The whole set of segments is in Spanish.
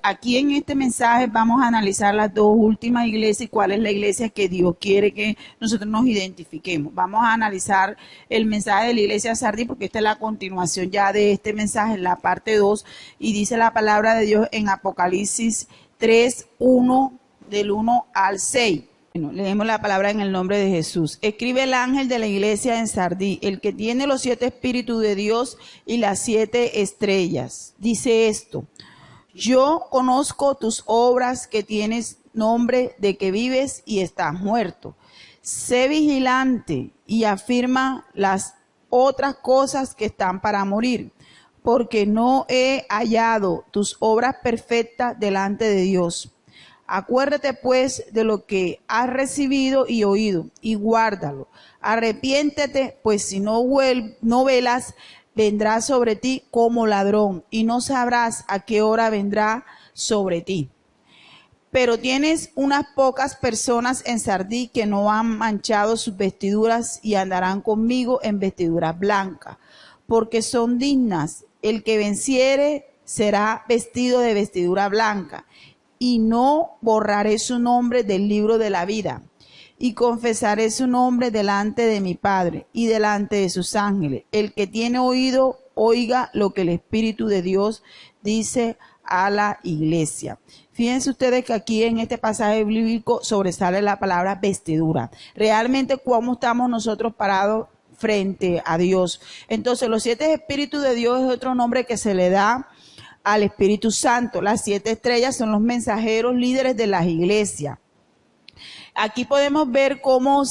aquí en este mensaje vamos a analizar las dos últimas iglesias y cuál es la iglesia que Dios quiere que nosotros nos identifiquemos. Vamos a analizar el mensaje de la iglesia de Sardis porque esta es la continuación ya de este mensaje, la parte 2, y dice la palabra de Dios en Apocalipsis 3, 1, del 1 al 6. Bueno, leemos la palabra en el nombre de Jesús. Escribe el ángel de la iglesia en Sardis, el que tiene los 7 espíritus de Dios y las 7 estrellas. Dice esto: yo conozco tus obras, que tienes nombre de que vives y estás muerto. Sé vigilante y afirma las otras cosas que están para morir, porque no he hallado tus obras perfectas delante de Dios. Acuérdate pues de lo que has recibido y oído, y guárdalo. Arrepiéntete, pues si no velas, vendrá sobre ti como ladrón, y no sabrás a qué hora vendrá sobre ti. Pero tienes unas pocas personas en Sardis que no han manchado sus vestiduras y andarán conmigo en vestiduras blancas, porque son dignas. El que venciere será vestido de vestidura blanca, y no borraré su nombre del libro de la vida, y confesaré su nombre delante de mi Padre y delante de sus ángeles. El que tiene oído, oiga lo que el Espíritu de Dios dice a la iglesia. Fíjense ustedes que aquí en este pasaje bíblico sobresale la palabra vestidura. Realmente, ¿cómo estamos nosotros parados frente a Dios? Entonces, los 7 espíritus de Dios es otro nombre que se le da al Espíritu Santo. Las 7 estrellas son los mensajeros líderes de las iglesias. Aquí podemos ver cómo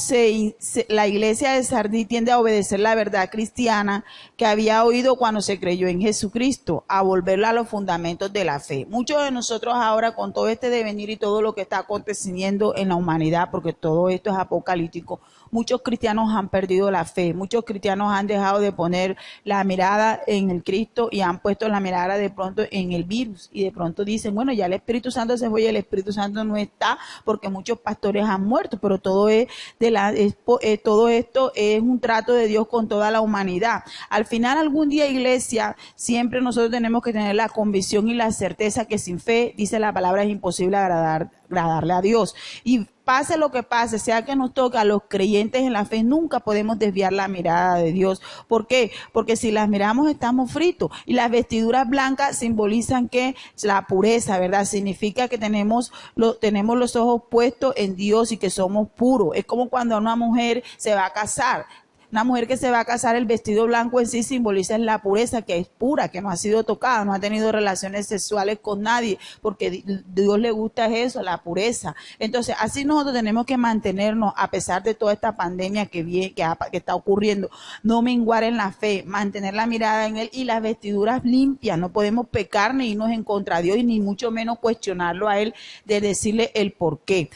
la iglesia de Sardis tiende a obedecer la verdad cristiana que había oído cuando se creyó en Jesucristo, a volverla a los fundamentos de la fe. Muchos de nosotros ahora, con todo este devenir y todo lo que está aconteciendo en la humanidad, porque todo esto es apocalíptico, muchos cristianos han perdido la fe, muchos cristianos han dejado de poner la mirada en el Cristo y han puesto la mirada de pronto en el virus, y de pronto dicen, bueno, ya el Espíritu Santo se fue y el Espíritu Santo no está, porque muchos pastores han muerto, pero todo esto es un trato de Dios con toda la humanidad. Al final, algún día, iglesia, siempre nosotros tenemos que tener la convicción y la certeza que sin fe, dice la palabra, es imposible agradarle a Dios. Y pase lo que pase, sea que nos toque a los creyentes en la fe, nunca podemos desviar la mirada de Dios. ¿Por qué? Porque si las miramos estamos fritos. Y las vestiduras blancas simbolizan que la pureza, ¿verdad? Significa que tenemos los ojos puestos en Dios y que somos puros. Es como cuando una mujer se va a casar. Una mujer que se va a casar, el vestido blanco en sí simboliza la pureza, que es pura, que no ha sido tocada, no ha tenido relaciones sexuales con nadie, porque Dios le gusta eso, la pureza. Entonces, así nosotros tenemos que mantenernos, a pesar de toda esta pandemia que está ocurriendo, no menguar en la fe, mantener la mirada en Él y las vestiduras limpias. No podemos pecar ni irnos en contra de Dios, y ni mucho menos cuestionarlo a Él, de decirle el por qué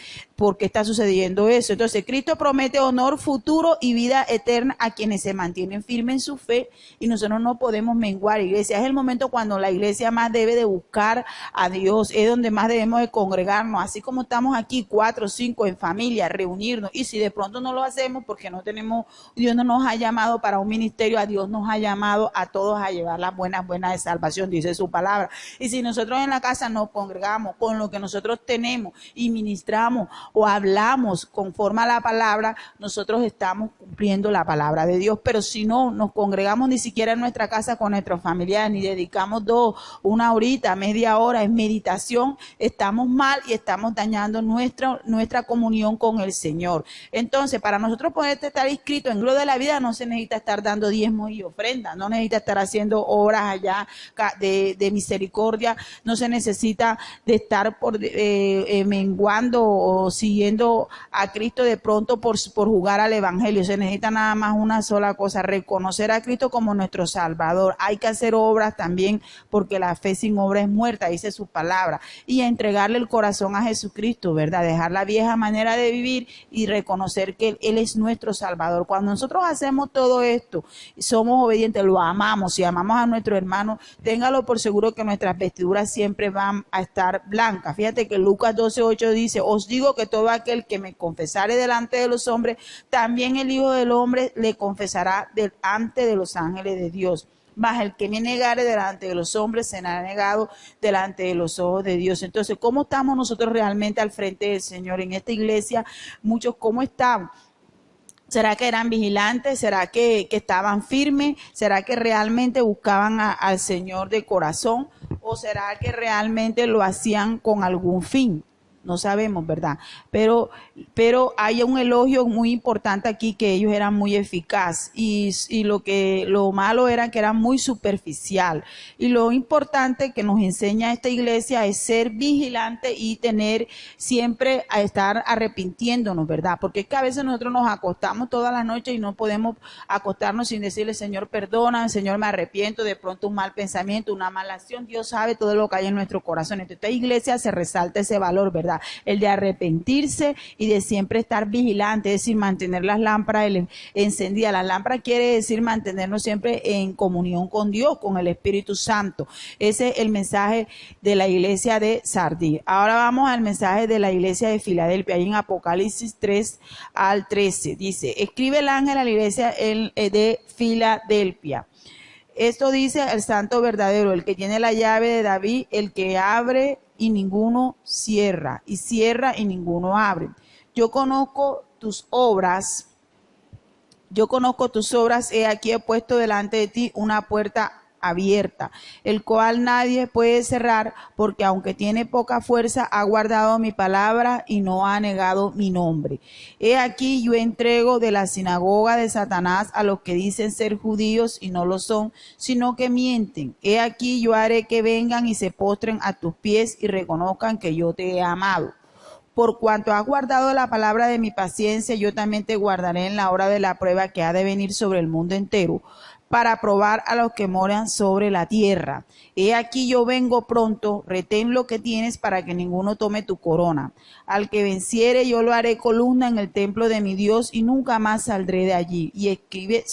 está sucediendo eso. Entonces, Cristo promete honor futuro y vida eterna a quienes se mantienen firmes en su fe, y nosotros no podemos menguar, iglesia. Es el momento cuando la iglesia más debe de buscar a Dios, es donde más debemos de congregarnos, así como estamos aquí 4 o 5 en familia, reunirnos. Y si de pronto no lo hacemos porque no tenemos, Dios no nos ha llamado para un ministerio, a Dios nos ha llamado a todos a llevar las buenas de salvación, dice su palabra. Y si nosotros en la casa nos congregamos con lo que nosotros tenemos y ministramos o hablamos conforme a la palabra, nosotros estamos cumpliendo la palabra de Dios. Pero si no nos congregamos ni siquiera en nuestra casa con nuestros familiares, ni dedicamos una horita, media hora en meditación, estamos mal y estamos dañando nuestra comunión con el Señor. Entonces, para nosotros poder estar inscritos en Gloria de la Vida, no se necesita estar dando diezmos y ofrendas, no necesita estar haciendo obras allá de misericordia, no se necesita de estar menguando o siguiendo a Cristo de pronto por jugar al evangelio. Se necesita nada más una sola cosa: reconocer a Cristo como nuestro Salvador. Hay que hacer obras también, porque la fe sin obra es muerta, dice su palabra, y entregarle el corazón a Jesucristo, ¿verdad? Dejar la vieja manera de vivir y reconocer que Él es nuestro Salvador. Cuando nosotros hacemos todo esto, somos obedientes, lo amamos y amamos a nuestro hermano, téngalo por seguro que nuestras vestiduras siempre van a estar blancas. Fíjate que Lucas 12:8 dice: os digo que todo aquel que me confesare delante de los hombres, también el Hijo del Hombre le confesará delante de los ángeles de Dios. mas el que me negare delante de los hombres será negado delante de los ojos de Dios. Entonces, ¿cómo estamos nosotros realmente al frente del Señor? En esta iglesia, muchos, ¿cómo están? ¿Será que eran vigilantes? ¿Será que estaban firmes? ¿Será que realmente buscaban al Señor de corazón? ¿O será que realmente lo hacían con algún fin? No sabemos, ¿verdad? Pero hay un elogio muy importante aquí, que ellos eran muy eficaz, y lo malo era que eran muy superficial. Y lo importante que nos enseña esta iglesia es ser vigilante y tener siempre a estar arrepintiéndonos, ¿verdad? Porque es que a veces nosotros nos acostamos toda la noche y no podemos acostarnos sin decirle: Señor, perdona, Señor, me arrepiento, de pronto un mal pensamiento, una mala acción. Dios sabe todo lo que hay en nuestro corazón. Entonces, esta iglesia se resalta ese valor, ¿verdad? El de arrepentirse y de siempre estar vigilante, es decir, mantener las lámparas encendidas. La lámpara quiere decir mantenernos siempre en comunión con Dios, con el Espíritu Santo. Ese es el mensaje de la iglesia de Sardis. Ahora vamos al mensaje de la iglesia de Filadelfia, ahí en Apocalipsis 3 al 13. Dice: escribe el ángel a la iglesia de Filadelfia. Esto dice el santo verdadero, el que tiene la llave de David, el que abre y ninguno cierra, y cierra y ninguno abre. Yo conozco tus obras, he aquí he puesto delante de ti una puerta abierta, el cual nadie puede cerrar, porque aunque tiene poca fuerza, ha guardado mi palabra y no ha negado mi nombre. He aquí yo entrego de la sinagoga de Satanás a los que dicen ser judíos y no lo son, sino que mienten. He aquí yo haré que vengan y se postren a tus pies y reconozcan que yo te he amado. Por cuanto has guardado la palabra de mi paciencia, yo también te guardaré en la hora de la prueba que ha de venir sobre el mundo entero, para probar a los que moran sobre la tierra. He aquí yo vengo pronto, retén lo que tienes para que ninguno tome tu corona. Al que venciere yo lo haré columna en el templo de mi Dios y nunca más saldré de allí. Y escribiré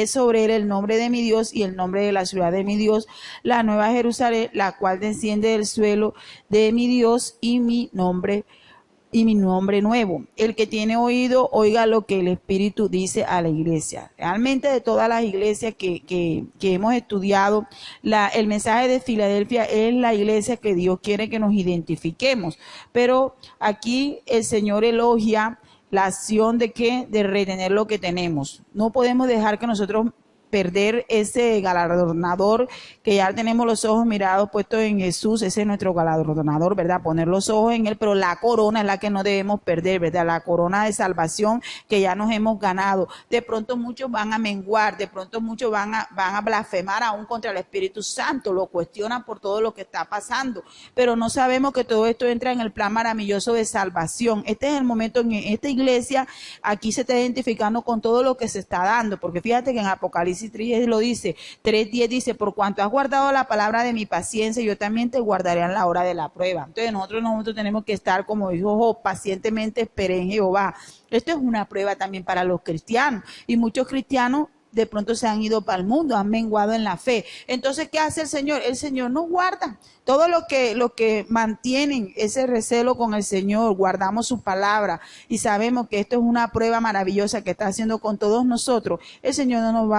sobre él el nombre de mi Dios y el nombre de la ciudad de mi Dios, la nueva Jerusalén, la cual desciende del suelo de mi Dios, y mi nombre nuevo. El que tiene oído, oiga lo que el Espíritu dice a la iglesia. Realmente, de todas las iglesias que hemos estudiado, el mensaje de Filadelfia es la iglesia que Dios quiere que nos identifiquemos. Pero aquí el Señor elogia la acción de retener lo que tenemos. No podemos dejar que nosotros perder ese galardonador, que ya tenemos los ojos mirados puestos en Jesús. Ese es nuestro galardonador, ¿verdad? Poner los ojos en él, pero la corona es la que no debemos perder, ¿verdad? La corona de salvación que ya nos hemos ganado. De pronto muchos van a menguar, de pronto muchos van a blasfemar aún contra el Espíritu Santo, lo cuestionan por todo lo que está pasando, pero no sabemos que todo esto entra en el plan maravilloso de salvación. Este es el momento en esta iglesia, aquí se está identificando con todo lo que se está dando, porque fíjate que en Apocalipsis 3 lo dice, 3:10 dice: por cuanto has guardado la palabra de mi paciencia, yo también te guardaré en la hora de la prueba. Entonces nosotros tenemos que estar, como dijo Job, pacientemente esperé en Jehová. Esto es una prueba también para los cristianos, y muchos cristianos de pronto se han ido para el mundo, han menguado en la fe. Entonces, ¿qué hace el Señor? El Señor nos guarda. Todo lo que mantienen ese recelo con el Señor, guardamos su palabra y sabemos que esto es una prueba maravillosa que está haciendo con todos nosotros. El Señor no nos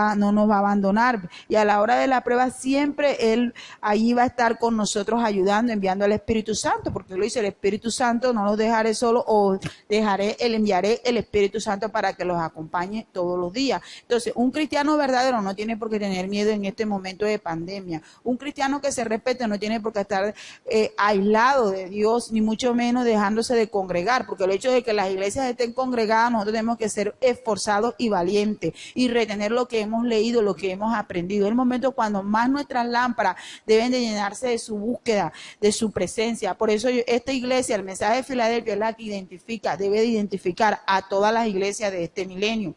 va a abandonar, y a la hora de la prueba siempre Él ahí va a estar con nosotros ayudando, enviando al Espíritu Santo, porque lo dice: el Espíritu Santo no los dejaré solo, o enviaré el Espíritu Santo para que los acompañe todos los días. Entonces, un cristiano verdadero no tiene por qué tener miedo en este momento de pandemia. Un cristiano que se respete no tiene por qué estar aislado de Dios, ni mucho menos dejándose de congregar, porque el hecho de que las iglesias estén congregadas, nosotros tenemos que ser esforzados y valientes y retener lo que hemos leído, lo que hemos aprendido. Es el momento cuando más nuestras lámparas deben de llenarse de su búsqueda, de su presencia. Por eso esta iglesia, el mensaje de Filadelfia, es la que debe de identificar a todas las iglesias de este milenio.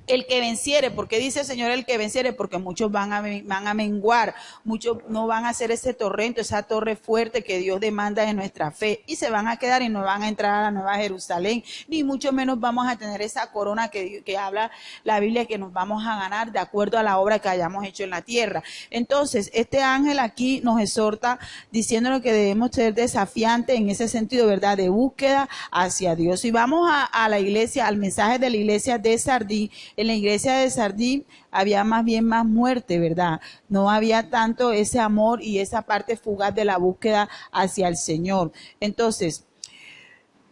El que venciere, porque dice el Señor el que venciere, porque muchos van a menguar, muchos no van a hacer ese torrento, esa torre fuerte que Dios demanda de nuestra fe, y se van a quedar y no van a entrar a la Nueva Jerusalén, ni mucho menos vamos a tener esa corona que habla la Biblia que nos vamos a ganar de acuerdo a la obra que hayamos hecho en la tierra. Entonces, este ángel aquí nos exhorta diciéndonos que debemos ser desafiantes en ese sentido, ¿verdad? De búsqueda hacia Dios. Y vamos a la iglesia, al mensaje de la iglesia de Sardis, En la iglesia de Sardis había más bien más muerte, ¿verdad? No había tanto ese amor y esa parte fugaz de la búsqueda hacia el Señor. Entonces,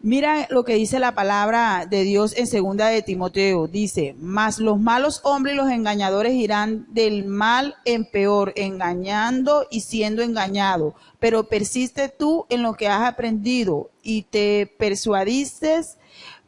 mira lo que dice la palabra de Dios en segunda de Timoteo. Dice, mas los malos hombres y los engañadores irán del mal en peor, engañando y siendo engañado. Pero persiste tú en lo que has aprendido y te persuadiste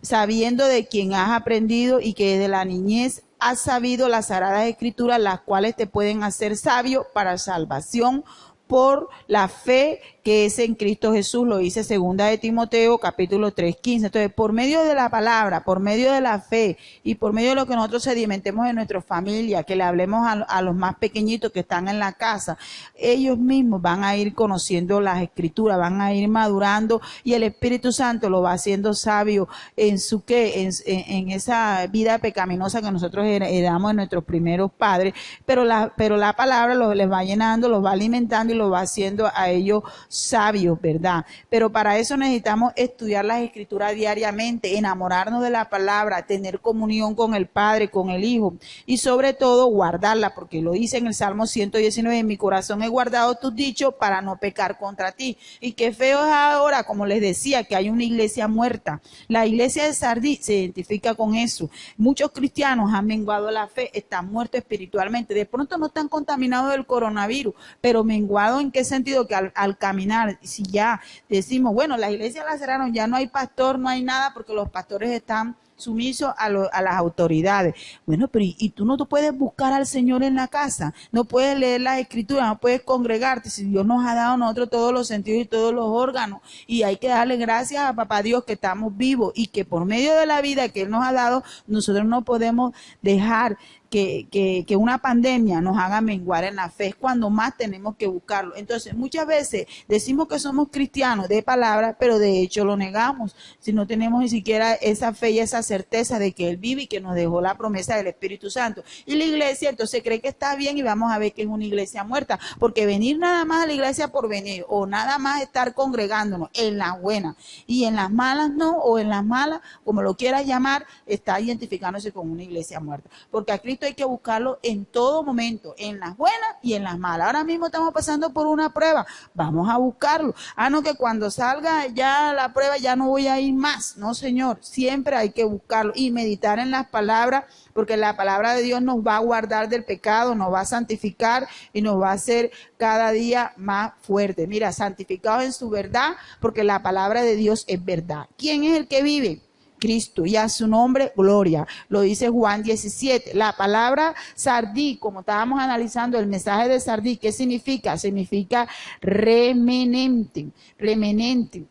sabiendo de quien has aprendido y que desde la niñez has sabido las sagradas escrituras, las cuales te pueden hacer sabio para salvación por la fe que es en Cristo Jesús, lo dice segunda de Timoteo capítulo 3:15. Entonces, por medio de la palabra, por medio de la fe y por medio de lo que nosotros sedimentemos en nuestra familia, que le hablemos a los más pequeñitos que están en la casa, ellos mismos van a ir conociendo las escrituras, van a ir madurando y el Espíritu Santo lo va haciendo sabio en su en esa vida pecaminosa que nosotros heredamos de nuestros primeros padres, pero la palabra les va llenando, los va alimentando y lo va haciendo a ellos sabios, ¿verdad? Pero para eso necesitamos estudiar las escrituras diariamente, enamorarnos de la palabra, tener comunión con el Padre, con el Hijo y sobre todo guardarla, porque lo dice en el Salmo 119, en mi corazón he guardado tus dichos para no pecar contra ti. Y qué feo es ahora, como les decía, que hay una iglesia muerta. La iglesia de Sardis se identifica con eso. Muchos cristianos han menguado la fe, están muertos espiritualmente. De pronto no están contaminados del coronavirus, pero menguado en qué sentido, que al caminar, si ya decimos, bueno, la iglesia la cerraron, ya no hay pastor, no hay nada, porque los pastores están sumisos a las autoridades. Bueno, pero y tú no puedes buscar al Señor en la casa, no puedes leer las escrituras, no puedes congregarte, si Dios nos ha dado a nosotros todos los sentidos y todos los órganos, y hay que darle gracias a papá Dios que estamos vivos y que por medio de la vida que Él nos ha dado, nosotros no podemos dejar que una pandemia nos haga menguar en la fe. Es cuando más tenemos que buscarlo. Entonces, muchas veces decimos que somos cristianos de palabra, pero de hecho lo negamos. Si no tenemos ni siquiera esa fe y esa certeza de que Él vive y que nos dejó la promesa del Espíritu Santo. Y la iglesia entonces cree que está bien y vamos a ver que es una iglesia muerta. Porque venir nada más a la iglesia por venir o nada más estar congregándonos en las buenas y en las malas no, o en las malas, como lo quieras llamar, está identificándose con una iglesia muerta. Porque a Cristo hay que buscarlo en todo momento, en las buenas y en las malas. Ahora mismo estamos pasando por una prueba, vamos a buscarlo. No, que cuando salga ya la prueba ya no voy a ir más. No, Señor, siempre hay que buscarlo y meditar en las palabras, porque la palabra de Dios nos va a guardar del pecado, nos va a santificar y nos va a hacer cada día más fuerte. Mira, santificados en su verdad, porque la palabra de Dios es verdad. ¿Quién es el que vive? Cristo, y a su nombre, gloria. Lo dice Juan 17. La palabra Sardis, como estábamos analizando el mensaje de Sardis, ¿qué significa? Significa remanente, remanente.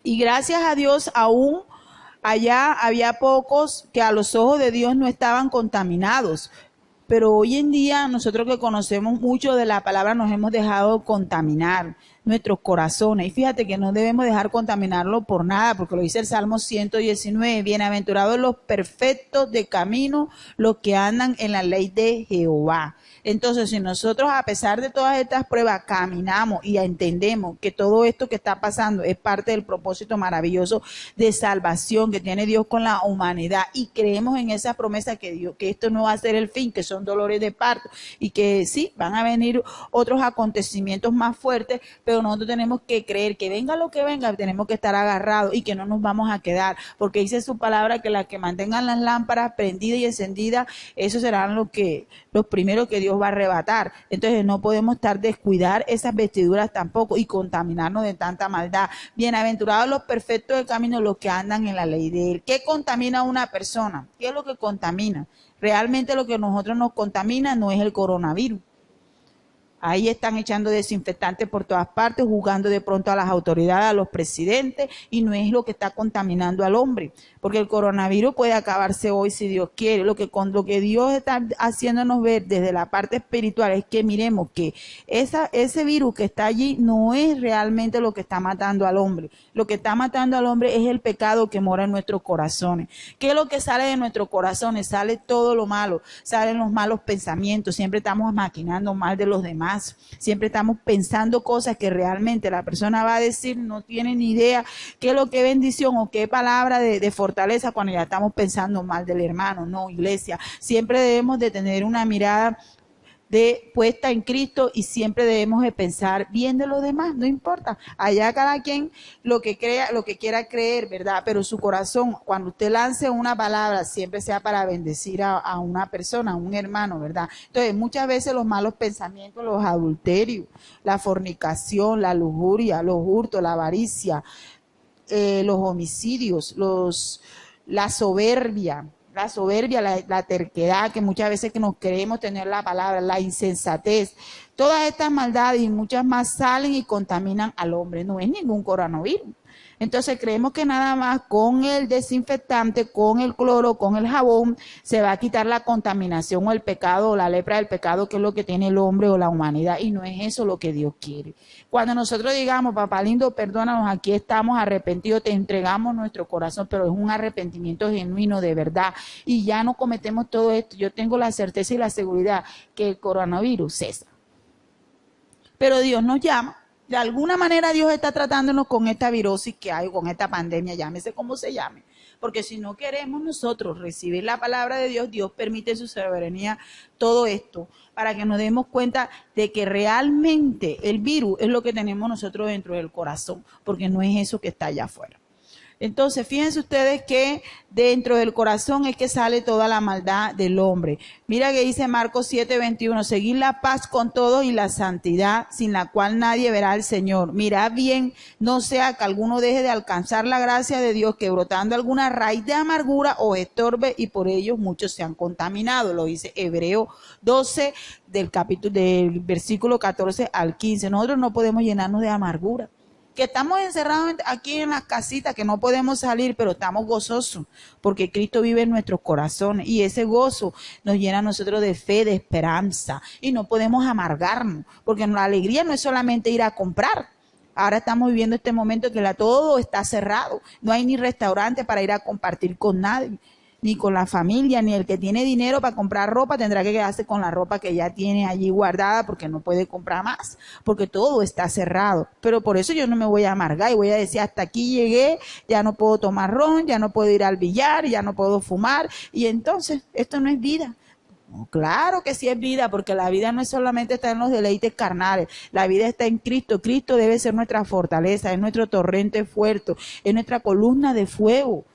Y gracias a Dios, aún allá había pocos que a los ojos de Dios no estaban contaminados. Pero hoy en día, nosotros que conocemos mucho de la palabra, nos hemos dejado contaminar nuestros corazones. Y fíjate que no debemos dejar contaminarlo por nada, porque lo dice el Salmo 119, bienaventurados los perfectos de camino, los que andan en la ley de Jehová. Entonces, si nosotros, a pesar de todas estas pruebas, caminamos y entendemos que todo esto que está pasando es parte del propósito maravilloso de salvación que tiene Dios con la humanidad, y creemos en esa promesa que Dios, que esto no va a ser el fin, que son dolores de parto, y que sí, van a venir otros acontecimientos más fuertes, pero nosotros tenemos que creer que venga lo que venga, tenemos que estar agarrados y que no nos vamos a quedar, porque dice su palabra que las que mantengan las lámparas prendidas y encendidas, esos serán los primeros que Dios va a arrebatar. Entonces no podemos estar descuidar esas vestiduras tampoco y contaminarnos de tanta maldad. Bienaventurados los perfectos de camino, los que andan en la ley de Él. ¿Qué contamina a una persona? ¿Qué es lo que contamina? Realmente lo que nosotros nos contamina no es el coronavirus. Ahí están echando desinfectantes por todas partes, jugando de pronto a las autoridades, a los presidentes, y no es lo que está contaminando al hombre, porque el coronavirus puede acabarse hoy si Dios quiere. Lo que Dios está haciéndonos ver desde la parte espiritual es que miremos que ese virus que está allí no es realmente lo que está matando al hombre. Lo que está matando al hombre es el pecado que mora en nuestros corazones. ¿Qué es lo que sale de nuestros corazones? Sale todo lo malo, salen los malos pensamientos, siempre estamos maquinando mal de los demás, demás. Siempre estamos pensando cosas que realmente la persona va a decir, no tiene ni idea qué es lo que bendición o qué palabra de fortaleza cuando ya estamos pensando mal del hermano. No, iglesia, siempre debemos de tener una mirada puesta en Cristo y siempre debemos de pensar bien de los demás, no importa, allá cada quien lo que crea, lo que quiera creer, ¿verdad? Pero su corazón, cuando usted lance una palabra, siempre sea para bendecir a una persona, a un hermano, ¿verdad? Entonces, muchas veces los malos pensamientos, los adulterios, la fornicación, la lujuria, los hurtos, la avaricia, los homicidios, la soberbia, la terquedad, que muchas veces que nos queremos tener la palabra, la insensatez, todas estas maldades y muchas más salen y contaminan al hombre. No es ningún coronavirus. Entonces creemos que nada más con el desinfectante, con el cloro, con el jabón, se va a quitar la contaminación o el pecado o la lepra del pecado, que es lo que tiene el hombre o la humanidad, y no es eso lo que Dios quiere. Cuando nosotros digamos, papá lindo, perdónanos, aquí estamos arrepentidos, te entregamos nuestro corazón, pero es un arrepentimiento genuino, de verdad, y ya no cometemos todo esto, yo tengo la certeza y la seguridad que el coronavirus cesa. Pero Dios nos llama. De alguna manera Dios está tratándonos con esta virosis que hay, con esta pandemia, llámese como se llame. Porque si no queremos nosotros recibir la palabra de Dios, Dios permite en su soberanía todo esto para que nos demos cuenta de que realmente el virus es lo que tenemos nosotros dentro del corazón, porque no es eso que está allá afuera. Entonces, fíjense ustedes que dentro del corazón es que sale toda la maldad del hombre. Mira que dice Marcos 7:21, seguid la paz con todos y la santidad, sin la cual nadie verá al Señor. Mirad bien, no sea que alguno deje de alcanzar la gracia de Dios, que brotando alguna raíz de amargura o estorbe, y por ellos muchos se han contaminado. Lo dice Hebreo 12, del versículo 14 al 15. Nosotros no podemos llenarnos de amargura. Que estamos encerrados aquí en las casitas, que no podemos salir, pero estamos gozosos, porque Cristo vive en nuestros corazones, y ese gozo nos llena a nosotros de fe, de esperanza, y no podemos amargarnos, porque la alegría no es solamente ir a comprar. Ahora estamos viviendo este momento que todo está cerrado, no hay ni restaurante para ir a compartir con nadie, ni con la familia, ni el que tiene dinero para comprar ropa tendrá que quedarse con la ropa que ya tiene allí guardada, porque no puede comprar más, porque todo está cerrado. Pero por eso yo no me voy a amargar y voy a decir, hasta aquí llegué, ya no puedo tomar ron, ya no puedo ir al billar, ya no puedo fumar, y entonces esto no es vida. Claro que sí es vida, porque la vida no es solamente estar en los deleites carnales, la vida está en Cristo. Cristo debe ser nuestra fortaleza, es nuestro torrente fuerte, es nuestra columna de fuego,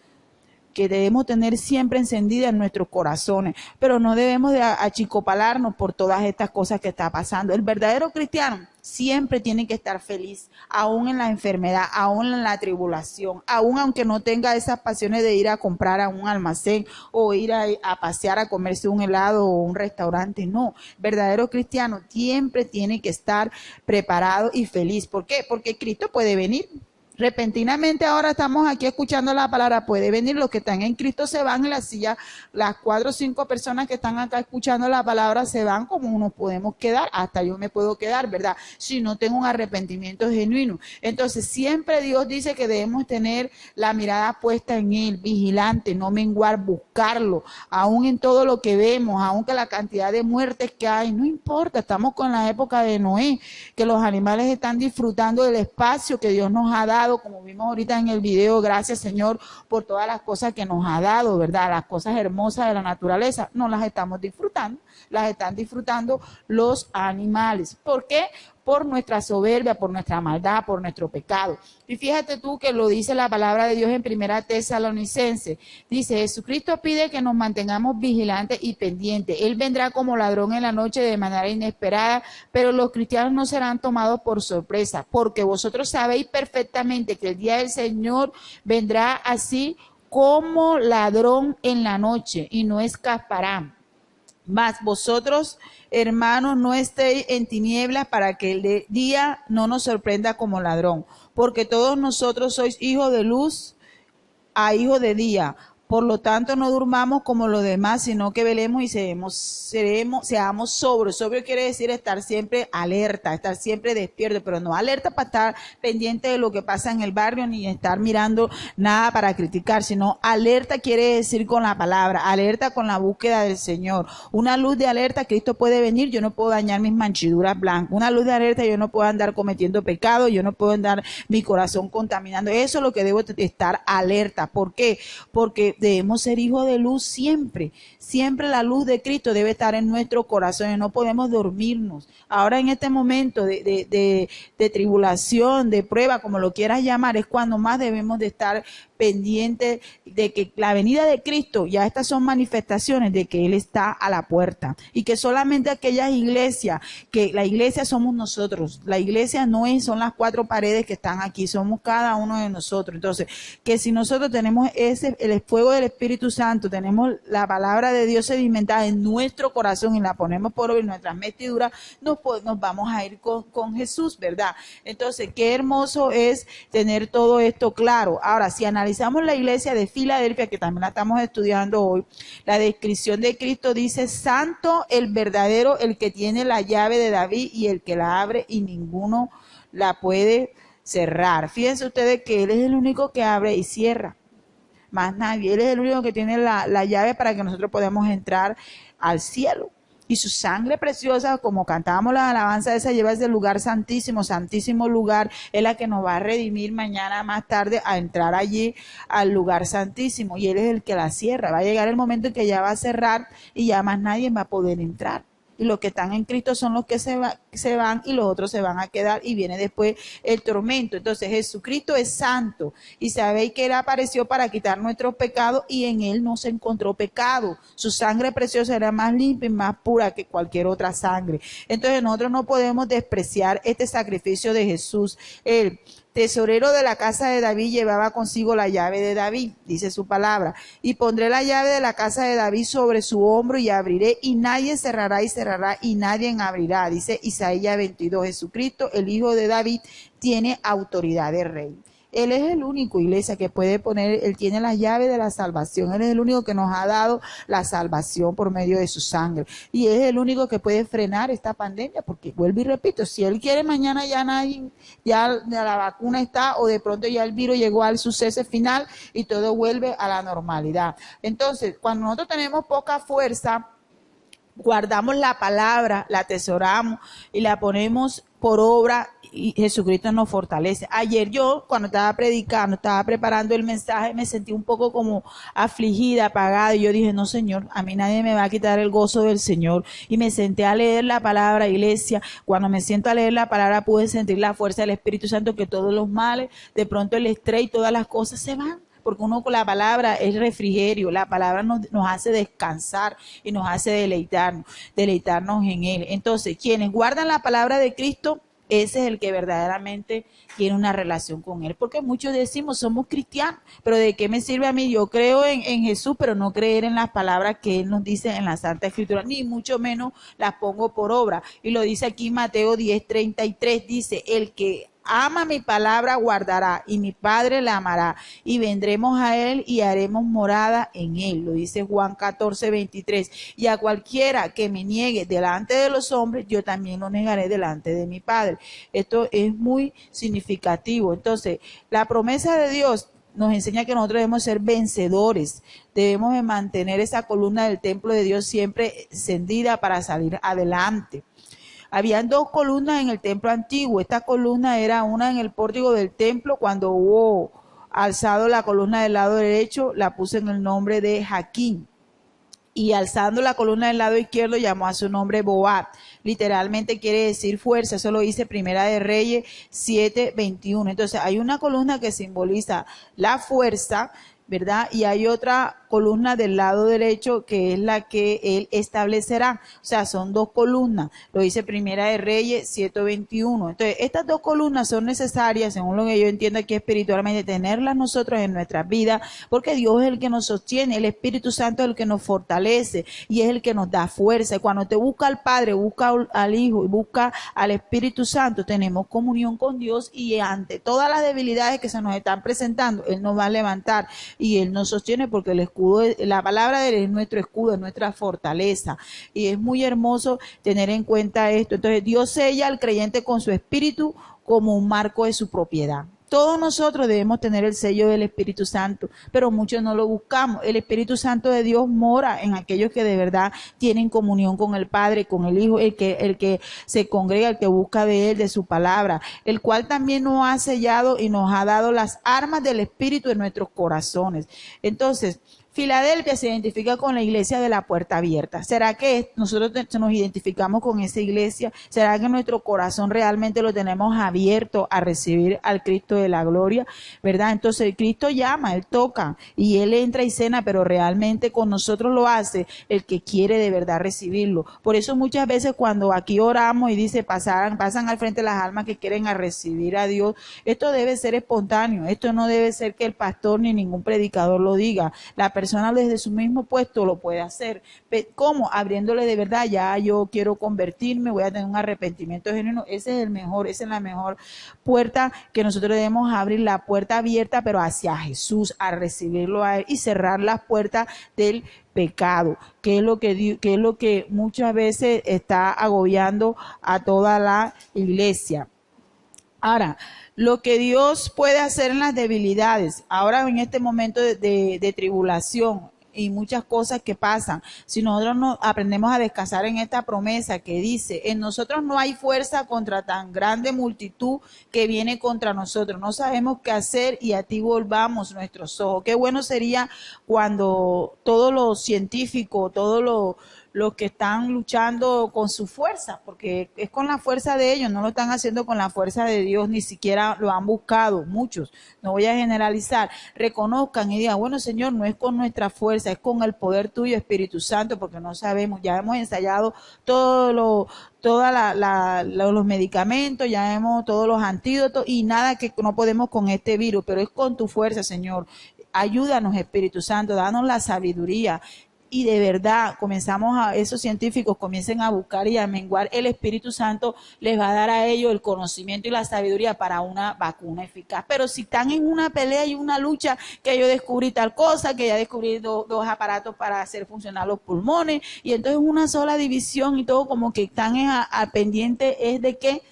que debemos tener siempre encendida en nuestros corazones, pero no debemos de achicopalarnos por todas estas cosas que está pasando. El verdadero cristiano siempre tiene que estar feliz, aún en la enfermedad, aún en la tribulación, aún aunque no tenga esas pasiones de ir a comprar a un almacén o ir a pasear a comerse un helado o un restaurante. No, el verdadero cristiano siempre tiene que estar preparado y feliz. ¿Por qué? Porque Cristo puede venir. Repentinamente ahora estamos aquí escuchando la palabra, puede venir, los que están en Cristo se van en la silla, las 4 o 5 personas que están acá escuchando la palabra se van, como nos podemos quedar, hasta yo me puedo quedar, ¿verdad? Si no tengo un arrepentimiento genuino. Entonces siempre Dios dice que debemos tener la mirada puesta en Él, vigilante, no menguar, buscarlo, aún en todo lo que vemos, aún que la cantidad de muertes que hay, no importa, estamos con la época de Noé, que los animales están disfrutando del espacio que Dios nos ha dado, como vimos ahorita en el video. Gracias, Señor, por todas las cosas que nos ha dado, ¿verdad? Las cosas hermosas de la naturaleza, no las estamos disfrutando, las están disfrutando los animales. ¿Por qué? Por nuestra soberbia, por nuestra maldad, por nuestro pecado. Y fíjate tú que lo dice la palabra de Dios en 1 Tesalonicenses. Dice, Jesucristo pide que nos mantengamos vigilantes y pendientes. Él vendrá como ladrón en la noche de manera inesperada, pero los cristianos no serán tomados por sorpresa, porque vosotros sabéis perfectamente que el día del Señor vendrá así como ladrón en la noche, y no escaparán. Mas vosotros, hermanos, no estéis en tinieblas, para que el día no nos sorprenda como ladrón, porque todos nosotros sois hijos de luz a hijos de día, Por lo tanto, no durmamos como los demás, sino que velemos y seamos sobrios. Sobrio quiere decir estar siempre alerta, estar siempre despierto, pero no alerta para estar pendiente de lo que pasa en el barrio, ni estar mirando nada para criticar, sino alerta quiere decir con la palabra, alerta con la búsqueda del Señor. Una luz de alerta, Cristo puede venir, yo no puedo dañar mis manchiduras blancas. Una luz de alerta, yo no puedo andar cometiendo pecado, yo no puedo andar mi corazón contaminando. Eso es lo que debo estar alerta. ¿Por qué? Porque debemos ser hijos de luz siempre. Siempre la luz de Cristo debe estar en nuestro corazón y no podemos dormirnos. Ahora en este momento de tribulación, de prueba, como lo quieras llamar, es cuando más debemos de estar pendientes de que la venida de Cristo, ya estas son manifestaciones de que Él está a la puerta y que solamente aquellas iglesias, que la iglesia somos nosotros, la iglesia no son las cuatro paredes que están aquí, somos cada uno de nosotros. Entonces, que si nosotros tenemos el fuego del Espíritu Santo, tenemos la palabra de Dios sedimentada en nuestro corazón y la ponemos por obra en nuestras vestiduras, nos vamos a ir con Jesús, ¿verdad? Entonces, qué hermoso es tener todo esto claro. Ahora, si analizamos la iglesia de Filadelfia, que también la estamos estudiando hoy, la descripción de Cristo dice: santo el verdadero, el que tiene la llave de David y el que la abre y ninguno la puede cerrar. Fíjense ustedes que Él es el único que abre y cierra, más nadie. Él es el único que tiene la llave para que nosotros podamos entrar al cielo. Y su sangre preciosa, como cantábamos la alabanza esa, lleva ese lugar santísimo, santísimo lugar, es la que nos va a redimir mañana más tarde a entrar allí al lugar santísimo. Y Él es el que la cierra. Va a llegar el momento en que ya va a cerrar y ya más nadie va a poder entrar. Y los que están en Cristo son los que se van y los otros se van a quedar y viene después el tormento. Entonces Jesucristo es santo y sabéis que Él apareció para quitar nuestros pecados y en Él no se encontró pecado. Su sangre preciosa era más limpia y más pura que cualquier otra sangre. Entonces nosotros no podemos despreciar este sacrificio de Jesús. Él, tesorero de la casa de David, llevaba consigo la llave de David, dice su palabra, y pondré la llave de la casa de David sobre su hombro y abriré y nadie cerrará y nadie abrirá, dice Isaías 22. Jesucristo, el Hijo de David, tiene autoridad de rey. Él es el único, iglesia, que puede poner, Él tiene las llaves de la salvación. Él es el único que nos ha dado la salvación por medio de su sangre. Y es el único que puede frenar esta pandemia, porque vuelvo y repito, si Él quiere mañana ya nadie, ya la vacuna está, o de pronto ya el virus llegó al su cese final y todo vuelve a la normalidad. Entonces, cuando nosotros tenemos poca fuerza, guardamos la palabra, la atesoramos y la ponemos por obra y Jesucristo nos fortalece. Ayer yo, cuando estaba predicando, estaba preparando el mensaje, me sentí un poco como afligida, apagada, y yo dije: no, Señor, a mí nadie me va a quitar el gozo del Señor. Y me senté a leer la palabra, iglesia. Cuando me siento a leer la palabra, pude sentir la fuerza del Espíritu Santo, que todos los males, de pronto el estrés y todas las cosas se van. Porque uno con la palabra es refrigerio, la palabra nos hace descansar y nos hace deleitarnos en Él. Entonces, quienes guardan la palabra de Cristo, ese es el que verdaderamente tiene una relación con Él. Porque muchos decimos: somos cristianos, pero ¿de qué me sirve a mí? Yo creo en Jesús, pero no creer en las palabras que Él nos dice en la Santa Escritura, ni mucho menos las pongo por obra. Y lo dice aquí Mateo 10:33, dice: el que ama mi palabra guardará, y mi Padre la amará, y vendremos a Él y haremos morada en Él. Lo dice Juan 14:23. Y a cualquiera que me niegue delante de los hombres, yo también lo negaré delante de mi Padre. Esto es muy significativo. Entonces, la promesa de Dios nos enseña que nosotros debemos ser vencedores, debemos de mantener esa columna del templo de Dios siempre encendida para salir adelante. Habían dos columnas en el templo antiguo. Esta columna era una en el pórtico del templo. Cuando hubo alzado la columna del lado derecho, la puse en el nombre de Jaquín. Y alzando la columna del lado izquierdo, llamó a su nombre Boaz. Literalmente quiere decir fuerza. Eso lo dice Primera de Reyes 7:21. Entonces hay una columna que simboliza la fuerza, ¿verdad? Y hay otra columna del lado derecho que es la que Él establecerá. O sea, son dos columnas. Lo dice Primera de Reyes 7:21. Entonces, estas dos columnas son necesarias, según lo que yo entiendo aquí espiritualmente, tenerlas nosotros en nuestras vidas, porque Dios es el que nos sostiene, el Espíritu Santo es el que nos fortalece y es el que nos da fuerza. Y cuando te busca al Padre, busca al Hijo y busca al Espíritu Santo, tenemos comunión con Dios y ante todas las debilidades que se nos están presentando, Él nos va a levantar. y Él nos sostiene porque el escudo, la palabra de Él es nuestro escudo, es nuestra fortaleza. Y es muy hermoso tener en cuenta esto. Entonces Dios sella al creyente con su espíritu como un marco de su propiedad. Todos nosotros debemos tener el sello del Espíritu Santo, pero muchos no lo buscamos. El Espíritu Santo de Dios mora en aquellos que de verdad tienen comunión con el Padre, con el Hijo, el que se congrega, el que busca de Él, de su palabra, el cual también nos ha sellado y nos ha dado las armas del Espíritu en nuestros corazones. Entonces, Filadelfia se identifica con la iglesia de la puerta abierta. ¿Será que nosotros nos identificamos con esa iglesia? ¿Será que nuestro corazón realmente lo tenemos abierto a recibir al Cristo de la gloria? ¿Verdad? Entonces Cristo llama, Él toca y Él entra y cena, pero realmente con nosotros lo hace el que quiere de verdad recibirlo. Por eso muchas veces cuando aquí oramos y dice pasan al frente las almas que quieren a recibir a Dios, esto debe ser espontáneo, esto no debe ser que el pastor ni ningún predicador lo diga. La persona desde su mismo puesto lo puede hacer. ¿Cómo? Abriéndole de verdad, ya yo quiero convertirme, voy a tener un arrepentimiento genuino. Ese es el mejor, esa es la mejor puerta que nosotros debemos abrir, la puerta abierta, pero hacia Jesús, a recibirlo a Él y cerrar las puertas del pecado, que es lo que muchas veces está agobiando a toda la iglesia. Ahora, lo que Dios puede hacer en las debilidades, ahora en este momento de tribulación y muchas cosas que pasan, si nosotros no aprendemos a descansar en esta promesa que dice, en nosotros no hay fuerza contra tan grande multitud que viene contra nosotros, no sabemos qué hacer y a ti volvamos nuestros ojos. Qué bueno sería cuando todos los científicos, los que están luchando con su fuerza, porque es con la fuerza de ellos, no lo están haciendo con la fuerza de Dios, ni siquiera lo han buscado, muchos, no voy a generalizar, reconozcan y digan, bueno Señor, no es con nuestra fuerza, es con el poder tuyo, Espíritu Santo, porque no sabemos, ya hemos ensayado todos los medicamentos, ya hemos todos los antídotos y nada que no podemos con este virus, pero es con tu fuerza, Señor. Ayúdanos, Espíritu Santo, danos la sabiduría. Y de verdad, esos científicos comiencen a buscar y a menguar, el Espíritu Santo les va a dar a ellos el conocimiento y la sabiduría para una vacuna eficaz. Pero si están en una pelea y una lucha, que yo descubrí tal cosa, que ya descubrí dos aparatos para hacer funcionar los pulmones, y entonces una sola división y todo como que están al pendiente es de qué,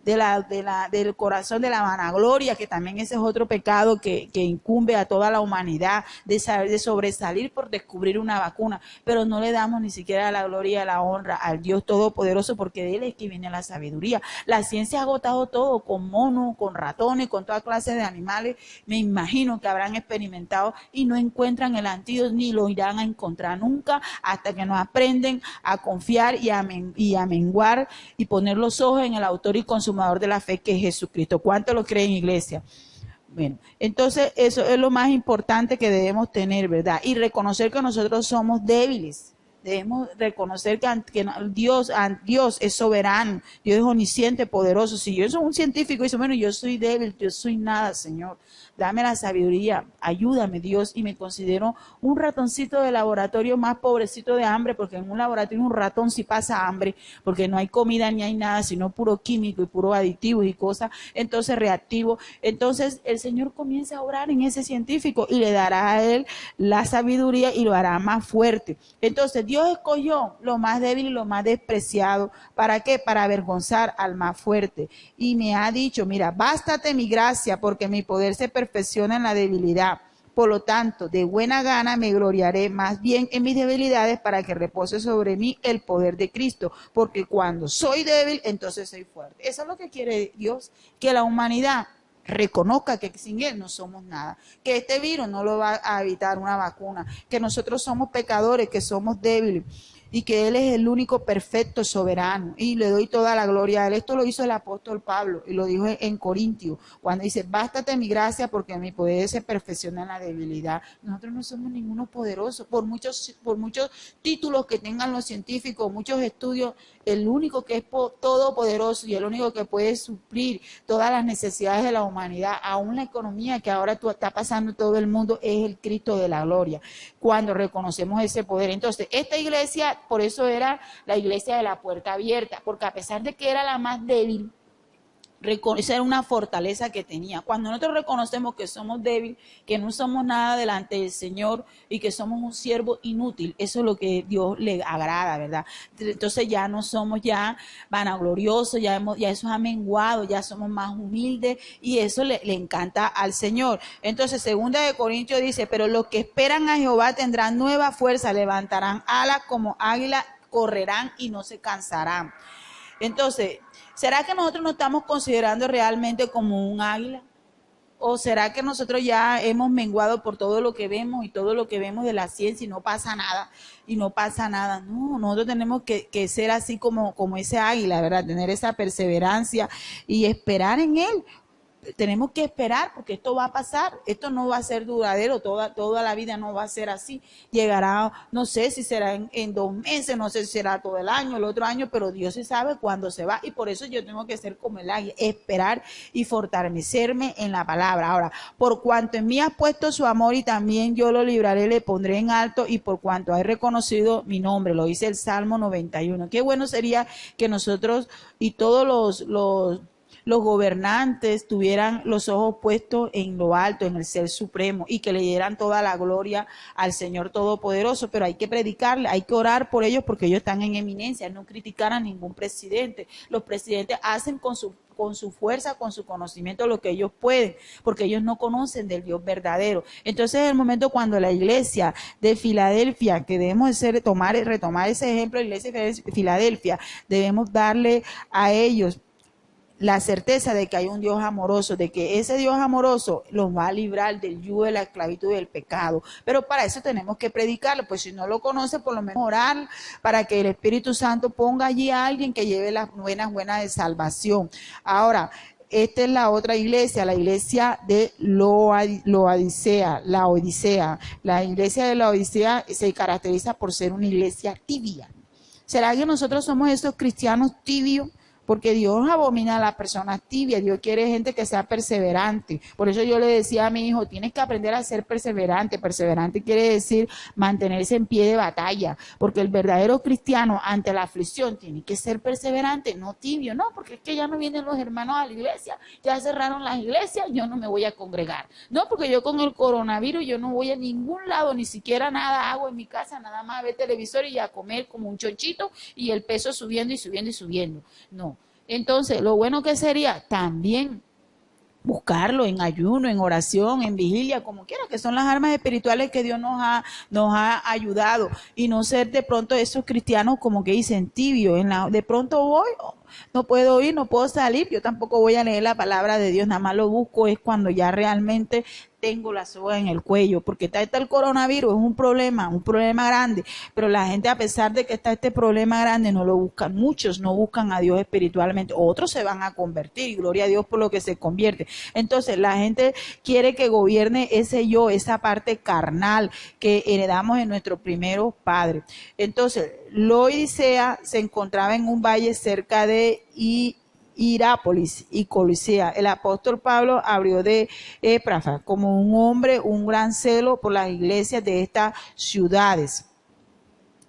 del corazón, de la vanagloria, que también ese es otro pecado que incumbe a toda la humanidad, de sobresalir por descubrir una vacuna, pero no le damos ni siquiera la gloria y la honra al Dios Todopoderoso, porque de Él es que viene la sabiduría. La ciencia ha agotado todo, con monos, con ratones, con toda clase de animales, me imagino que habrán experimentado y no encuentran el antídoto, ni lo irán a encontrar nunca, hasta que no aprenden a confiar y a menguar y poner los ojos en el autor y consumador de la fe, que es Jesucristo. ¿Cuánto lo creen, iglesia? Bueno, entonces eso es lo más importante que debemos tener, ¿verdad? Y reconocer que nosotros somos débiles. Debemos reconocer que Dios es soberano, Dios es omnisciente, poderoso. Si yo soy un científico y dice, bueno, yo soy débil, yo soy nada, Señor. Dame la sabiduría, ayúdame, Dios, y me considero un ratoncito de laboratorio más pobrecito de hambre, porque en un laboratorio un ratón sí pasa hambre, porque no hay comida ni hay nada, sino puro químico y puro aditivos y cosas, entonces reactivo. Entonces el Señor comienza a obrar en ese científico y le dará a él la sabiduría y lo hará más fuerte. Entonces Dios escogió lo más débil y lo más despreciado. ¿Para qué? Para avergonzar al más fuerte. Y me ha dicho, mira, bástate mi gracia, porque mi poder se perfecciona en la debilidad. Por lo tanto, de buena gana me gloriaré más bien en mis debilidades, para que repose sobre mí el poder de Cristo, porque cuando soy débil, entonces soy fuerte. Eso es lo que quiere Dios, que la humanidad reconozca que sin Él no somos nada, que este virus no lo va a evitar una vacuna, que nosotros somos pecadores, que somos débiles, y que Él es el único perfecto soberano, y le doy toda la gloria a Él. Esto lo hizo el apóstol Pablo, y lo dijo en Corintios, cuando dice, bástate mi gracia, porque mi poder se perfecciona en la debilidad. Nosotros no somos ninguno poderoso, por muchos títulos que tengan los científicos, muchos estudios, el único que es todopoderoso y el único que puede suplir todas las necesidades de la humanidad, aún la economía que ahora está pasando en todo el mundo, es el Cristo de la gloria, cuando reconocemos ese poder. Entonces, esta iglesia, por eso era la iglesia de la puerta abierta, porque a pesar de que era la más débil, Esa era una fortaleza que tenía. Cuando nosotros reconocemos que somos débiles, que no somos nada delante del Señor y que somos un siervo inútil, eso es lo que Dios le agrada, ¿verdad? Entonces ya no somos ya vanagloriosos, ya eso ha menguado, ya somos más humildes y eso le encanta al Señor. Entonces, 2 Corintios dice, pero los que esperan a Jehová tendrán nueva fuerza, levantarán alas como águila, correrán y no se cansarán. Entonces, ¿será que nosotros nos estamos considerando realmente como un águila? ¿O será que nosotros ya hemos menguado por todo lo que vemos y todo lo que vemos de la ciencia y no pasa nada? Y no pasa nada. No, nosotros tenemos que ser así como ese águila, ¿verdad? Tener esa perseverancia y esperar en Él. Tenemos que esperar porque esto va a pasar, esto no va a ser duradero, toda la vida no va a ser así, llegará, no sé si será en 2 meses, no sé si será todo el año, el otro año, pero Dios sí sabe cuándo se va y por eso yo tengo que ser como el águila, esperar y fortalecerme en la palabra. Ahora, por cuanto en mí has puesto su amor y también yo lo libraré, le pondré en alto y por cuanto hay reconocido mi nombre, lo dice el Salmo 91. Qué bueno sería que nosotros y todos los gobernantes tuvieran los ojos puestos en lo alto, en el Ser Supremo, y que le dieran toda la gloria al Señor Todopoderoso, pero hay que predicarle, hay que orar por ellos porque ellos están en eminencia, no criticar a ningún presidente. Los presidentes hacen con su fuerza, con su conocimiento lo que ellos pueden, porque ellos no conocen del Dios verdadero. Entonces es el momento cuando la iglesia de Filadelfia, que debemos retomar ese ejemplo de la iglesia de Filadelfia, debemos darle a ellos la certeza de que hay un Dios amoroso, de que ese Dios amoroso los va a librar del yugo de la esclavitud y del pecado. Pero para eso tenemos que predicarlo, pues si no lo conoce, por lo menos orar para que el Espíritu Santo ponga allí a alguien que lleve las buenas de salvación. Ahora, esta es la otra iglesia, la iglesia de Laodicea. La iglesia de Laodicea se caracteriza por ser una iglesia tibia. ¿Será que nosotros somos esos cristianos tibios? Porque Dios abomina a las personas tibias, Dios quiere gente que sea perseverante. Por eso yo le decía a mi hijo, tienes que aprender a ser perseverante. Perseverante quiere decir mantenerse en pie de batalla, porque el verdadero cristiano ante la aflicción tiene que ser perseverante, no tibio, no, porque es que ya no vienen los hermanos a la iglesia, ya cerraron las iglesias, yo no me voy a congregar. No, porque yo con el coronavirus yo no voy a ningún lado, ni siquiera nada hago en mi casa, nada más a ver televisor y a comer como un chonchito y el peso subiendo y subiendo y subiendo. No. Entonces, lo bueno que sería también buscarlo en ayuno, en oración, en vigilia, como quiera, que son las armas espirituales que Dios nos ha ayudado, y no ser de pronto esos cristianos como que dicen tibio, de pronto voy, no puedo ir, no puedo salir, yo tampoco voy a leer la palabra de Dios, nada más lo busco es cuando ya realmente tengo la soga en el cuello, porque está el coronavirus, es un problema grande, pero la gente, a pesar de que está este problema grande, no lo buscan, muchos no buscan a Dios espiritualmente, otros se van a convertir, y gloria a Dios por lo que se convierte. Entonces la gente quiere que gobierne ese yo, esa parte carnal que heredamos en nuestros primeros padres. Entonces, Laodicea se encontraba en un valle cerca de Hirápolis y Colisea. El apóstol Pablo abrió de Éfrafa como un hombre, un gran celo por las iglesias de estas ciudades.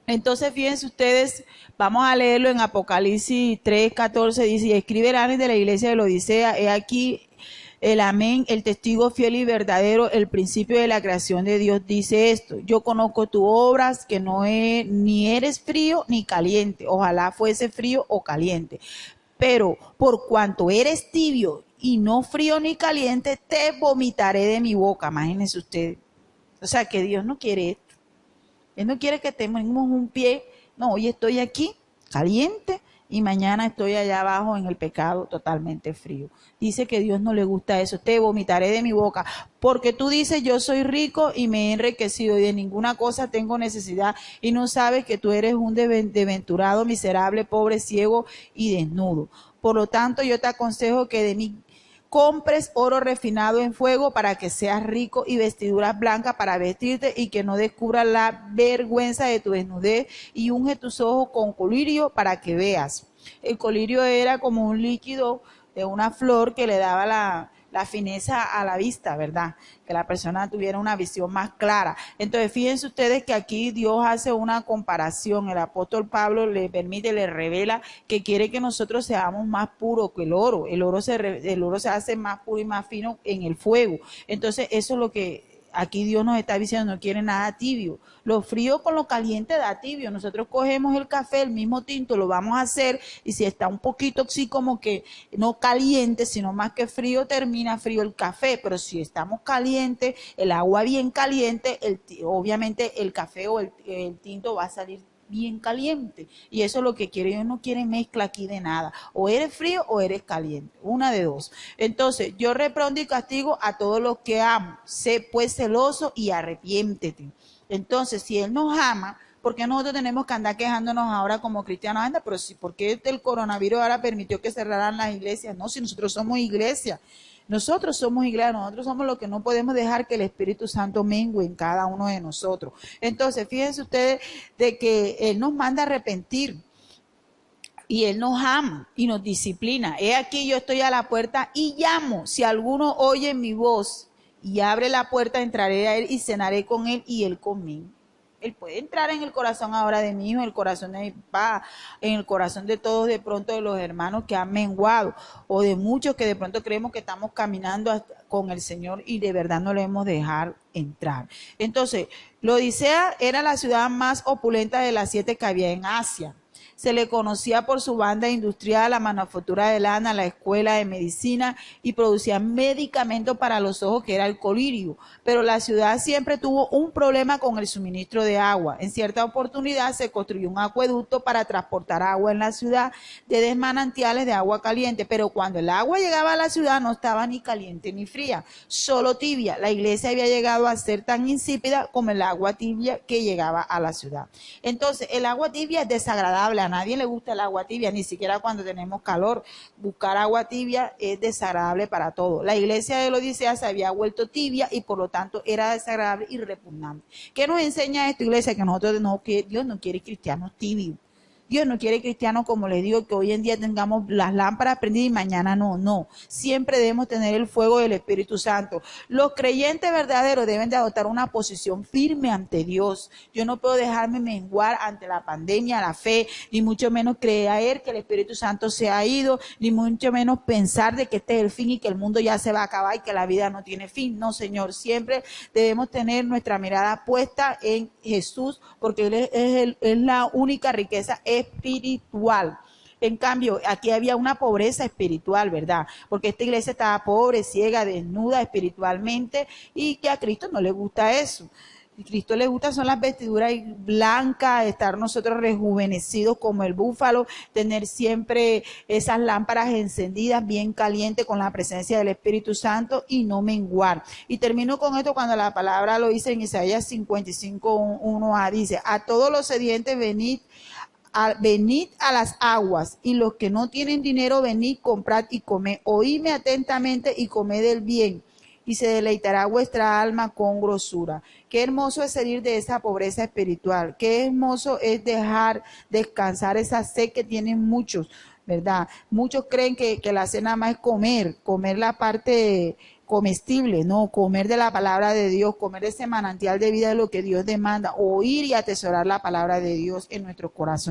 Entonces, fíjense ustedes, vamos a leerlo en Apocalipsis 3:14, dice, y escribe el ángel de la iglesia de Laodicea, he aquí el amén, el testigo fiel y verdadero, el principio de la creación de Dios, dice esto, yo conozco tus obras, que ni eres frío ni caliente, ojalá fuese frío o caliente, pero por cuanto eres tibio y no frío ni caliente, te vomitaré de mi boca. Imagínense ustedes. O sea, que Dios no quiere esto. Él no quiere que tengamos un pie. No, hoy estoy aquí caliente y mañana estoy allá abajo en el pecado totalmente frío. Dice que Dios no le gusta eso. Te vomitaré de mi boca. Porque tú dices, yo soy rico y me he enriquecido y de ninguna cosa tengo necesidad. Y no sabes que tú eres un desventurado, miserable, pobre, ciego y desnudo. Por lo tanto, yo te aconsejo que de mí compres oro refinado en fuego para que seas rico y vestiduras blancas para vestirte y que no descubras la vergüenza de tu desnudez y unge tus ojos con colirio para que veas. El colirio era como un líquido de una flor que le daba la fineza a la vista, ¿verdad? Que la persona tuviera una visión más clara. Entonces, fíjense ustedes que aquí Dios hace una comparación. El apóstol Pablo le permite, le revela que quiere que nosotros seamos más puros que el oro. El oro se hace más puro y más fino en el fuego. Entonces, eso es lo que aquí Dios nos está diciendo, no quiere nada tibio. Lo frío con lo caliente da tibio. Nosotros cogemos el café, el mismo tinto, lo vamos a hacer y si está un poquito así como que no caliente, sino más que frío, termina frío el café. Pero si estamos calientes, el agua bien caliente, obviamente el café o el tinto va a salir bien caliente, y eso es lo que quiere. Dios no quiere mezcla aquí de nada, o eres frío o eres caliente, una de dos. Entonces yo reprendo y castigo a todos los que amo, sé pues celoso y arrepiéntete. Entonces si Él nos ama, ¿por qué nosotros tenemos que andar quejándonos ahora como cristianos? Anda, pero si, ¿por qué el coronavirus ahora permitió que cerraran las iglesias? No, si nosotros somos iglesia. Nosotros somos iglesia, nosotros somos los que no podemos dejar que el Espíritu Santo mengue en cada uno de nosotros. Entonces, fíjense ustedes de que Él nos manda a arrepentir y Él nos ama y nos disciplina. He aquí yo estoy a la puerta y llamo. Si alguno oye mi voz y abre la puerta, entraré a Él y cenaré con Él y Él conmigo. Él puede entrar en el corazón ahora de mi hijo, en el corazón de mi papá, en el corazón de todos, de pronto de los hermanos que han menguado, o de muchos que de pronto creemos que estamos caminando con el Señor y de verdad no le hemos dejado entrar. Entonces, la Odisea era la ciudad más opulenta de las 7 que había en Asia. Se le conocía por su banda industrial, la manufactura de lana, la escuela de medicina y producía medicamentos para los ojos, que era el colirio. Pero la ciudad siempre tuvo un problema con el suministro de agua. En cierta oportunidad se construyó un acueducto para transportar agua en la ciudad de manantiales de agua caliente, pero cuando el agua llegaba a la ciudad no estaba ni caliente ni fría, solo tibia. La iglesia había llegado a ser tan insípida como el agua tibia que llegaba a la ciudad. Entonces, el agua tibia es desagradable. A nadie le gusta el agua tibia, ni siquiera cuando tenemos calor. Buscar agua tibia es desagradable para todos. La iglesia de la Odisea se había vuelto tibia y por lo tanto era desagradable y repugnante. ¿Qué nos enseña esto, iglesia? Que nosotros Dios no quiere cristianos tibios. Dios no quiere cristianos, como les digo, que hoy en día tengamos las lámparas prendidas y mañana no. Siempre debemos tener el fuego del Espíritu Santo. Los creyentes verdaderos deben de adoptar una posición firme ante Dios. Yo no puedo dejarme menguar ante la pandemia, la fe, ni mucho menos creer que el Espíritu Santo se ha ido, ni mucho menos pensar de que este es el fin y que el mundo ya se va a acabar y que la vida no tiene fin. No, Señor, siempre debemos tener nuestra mirada puesta en Jesús, porque Él es la única riqueza espiritual. En cambio, aquí había una pobreza espiritual, ¿verdad? Porque esta iglesia estaba pobre, ciega, desnuda espiritualmente, y que a Cristo no le gusta eso. A Cristo le gusta son las vestiduras blancas, estar nosotros rejuvenecidos como el búfalo, tener siempre esas lámparas encendidas, bien calientes con la presencia del Espíritu Santo y no menguar. Y termino con esto cuando la palabra lo dice en Isaías 55:1a, dice: a todos los sedientes venid a las aguas, y los que no tienen dinero, venid, comprad y comed. Oídme atentamente y comed el bien, y se deleitará vuestra alma con grosura. Qué hermoso es salir de esa pobreza espiritual. Qué hermoso es dejar descansar esa sed que tienen muchos, ¿verdad? Muchos creen que la sed nada más es comer la parte comestible, no, comer de la palabra de Dios, comer ese manantial de vida, de lo que Dios demanda, oír y atesorar la palabra de Dios en nuestro corazón.